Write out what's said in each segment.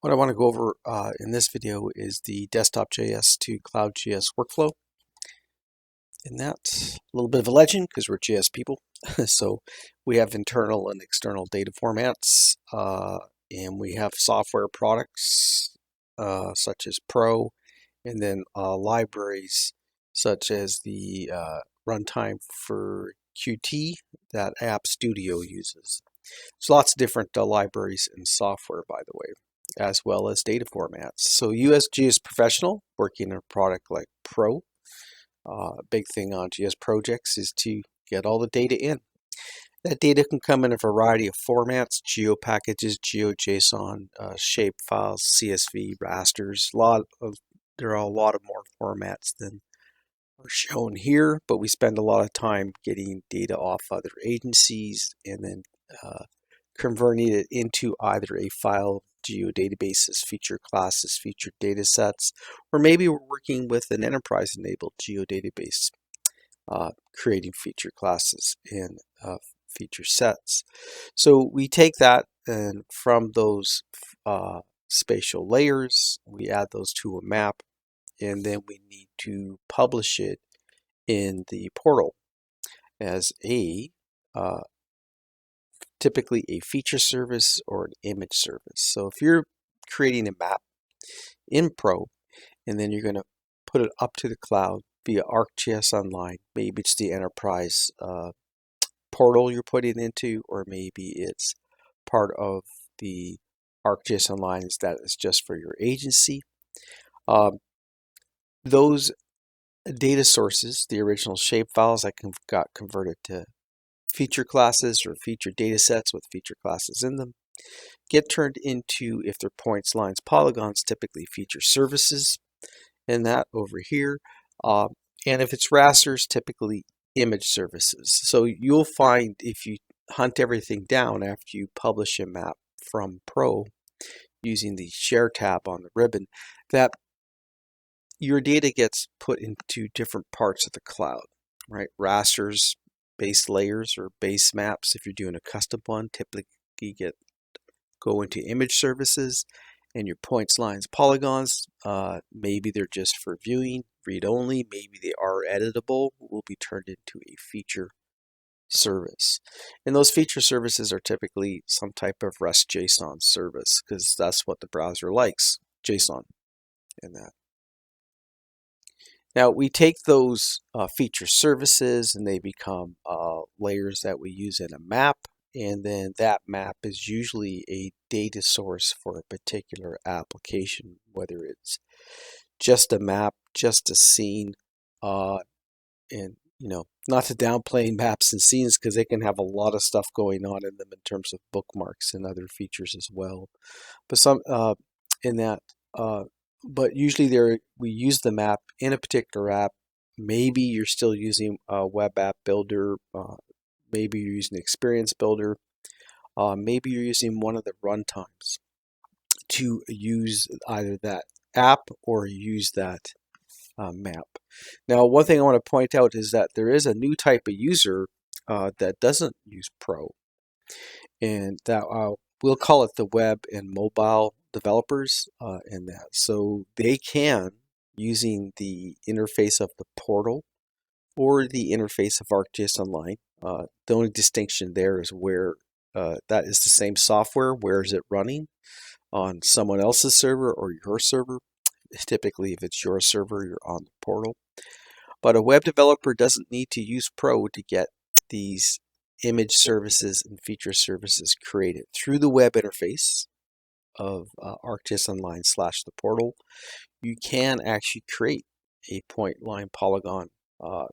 What I want to go over in this video is the desktop GIS to cloud GIS workflow. And that's a little bit of a legend because we're GIS people. So we have internal and external data formats, and we have software products such as Pro, and then libraries such as the runtime for Qt that App Studio uses. There's lots of different libraries and software, by the way, as well as data formats. So USGS Professional, working in a product like Pro, big thing on GS projects is to get all the data in. That data can come in a variety of formats: geo packages, GeoJSON, shape files, CSV, rasters. There are a lot of more formats than are shown here, but we spend a lot of time getting data off other agencies and then converting it into either a file, geodatabases, feature classes, feature data sets, or maybe we're working with an enterprise-enabled geodatabase, creating feature classes and feature sets. So we take that, and from those spatial layers, we add those to a map, and then we need to publish it in the portal as a typically a feature service or an image service. So if you're creating a map in Pro and then you're going to put it up to the cloud via ArcGIS Online, maybe it's the enterprise portal you're putting into, or maybe it's part of the ArcGIS Online that is just for your agency. Those data sources, the original shape files that got converted to feature classes or feature data sets with feature classes in them, get turned into, if they're points, lines, polygons, typically feature services, and that over here. And if it's rasters, typically image services. So you'll find if you hunt everything down after you publish a map from Pro using the Share tab on the ribbon, that your data gets put into different parts of the cloud, right? Rasters, base layers or base maps, if you're doing a custom one, typically go into image services, and your points, lines, polygons, maybe they're just for viewing, read only, maybe they are editable, will be turned into a feature service. And those feature services are typically some type of REST JSON service, because that's what the browser likes, JSON and that. Now we take those feature services and they become layers that we use in a map, and then that map is usually a data source for a particular application, whether it's just a map, just a scene, and not to downplay maps and scenes because they can have a lot of stuff going on in them in terms of bookmarks and other features as well. But some in that. But usually we use the map in a particular app. Maybe you're still using a web app builder. Maybe you're using Experience Builder. Maybe you're using one of the runtimes to use either that app or use that map. Now, one thing I want to point out is that there is a new type of user that doesn't use Pro, and that we'll call it the web and mobile developers in that. So they can, using the interface of the portal or the interface of ArcGIS Online, the only distinction there is where that is the same software. Where is it running? On someone else's server or your server? Typically, if it's your server, you're on the portal. But a web developer doesn't need to use Pro to get these image services and feature services created through the web interface of ArcGIS Online / the portal. You can actually create a point, line, polygon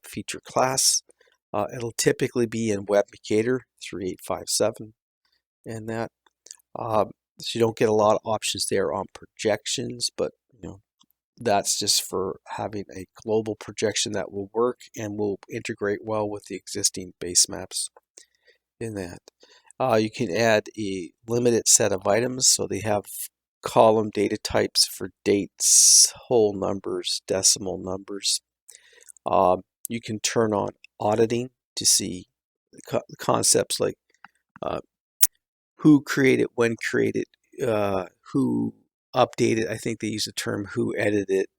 feature class. It'll typically be in WebMacator 3857, and that so you don't get a lot of options there on projections, but that's just for having a global projection that will work and will integrate well with the existing base maps in that. You can add a limited set of items, so they have column data types for dates, whole numbers, decimal numbers. You can turn on auditing to see concepts like who created, when created, who updated. I think they use the term who edited it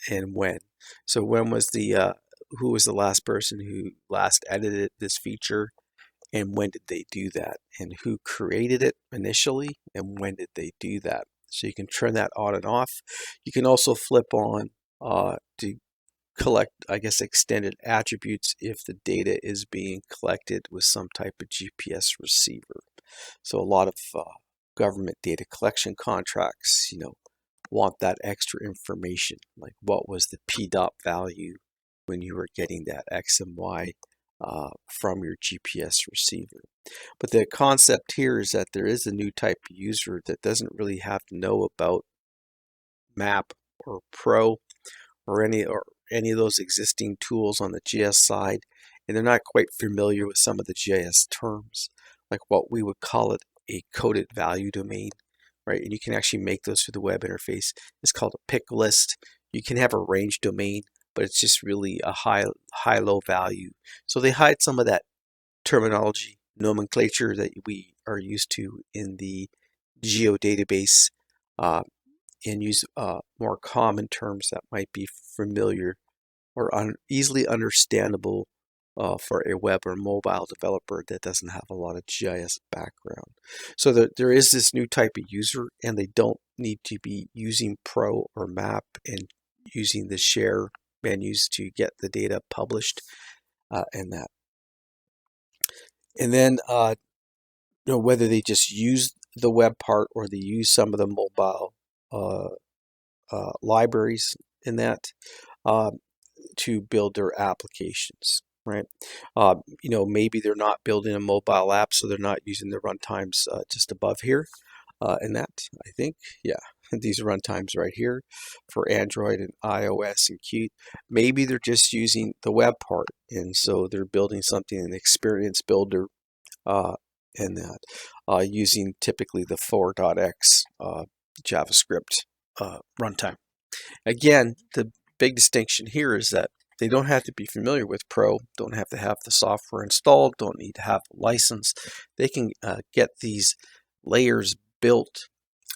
and when. So when was the who was the last person who last edited this feature, and when did they do that, and who created it initially, and when did they do that. So you can turn that on and off. You can also flip on to collect, I guess, extended attributes if the data is being collected with some type of GPS receiver. So a lot of government data collection contracts, want that extra information, like what was the PDOT value when you were getting that X and Y from your GPS receiver. But the concept here is that there is a new type of user that doesn't really have to know about MAP or Pro or any of those existing tools on the GIS side, and they're not quite familiar with some of the GIS terms, like what we would call it a coded value domain, right? And you can actually make those through the web interface. It's called a pick list. You can have a range domain, but it's just really a high-low value. So they hide some of that terminology, nomenclature that we are used to in the geodatabase, and use more common terms that might be familiar or easily understandable for a web or mobile developer that doesn't have a lot of GIS background. So there is this new type of user, and they don't need to be using Pro or Map and using the share menus to get the data published and that. And then whether they just use the web part or they use some of the mobile libraries in that to build their applications, right? Maybe they're not building a mobile app, so they're not using the runtimes just above here. And that, I think, yeah, these runtimes right here for Android and iOS and Qt. Maybe they're just using the web part, and so they're building something in the Experience Builder and that using typically the 4.x JavaScript runtime. Again, the big distinction here is that they don't have to be familiar with Pro, don't have to have the software installed, don't need to have a license. They can get these layers built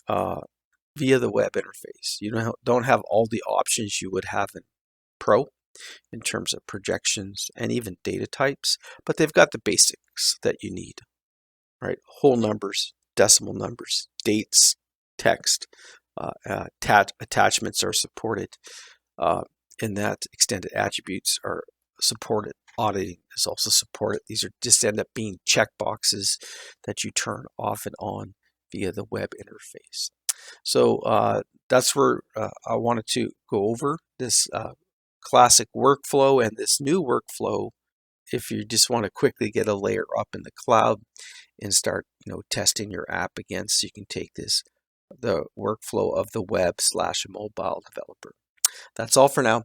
via the web interface. You don't have all the options you would have in Pro in terms of projections and even data types, but they've got the basics that you need, right? Whole numbers, decimal numbers, dates, text, attachments are supported, and that extended attributes are supported. Auditing is also supported. These are just end up being checkboxes that you turn off and on via the web interface. So that's where I wanted to go over this classic workflow and this new workflow if you just want to quickly get a layer up in the cloud and start testing your app against. You can take the workflow of the web/mobile developer. That's all for now.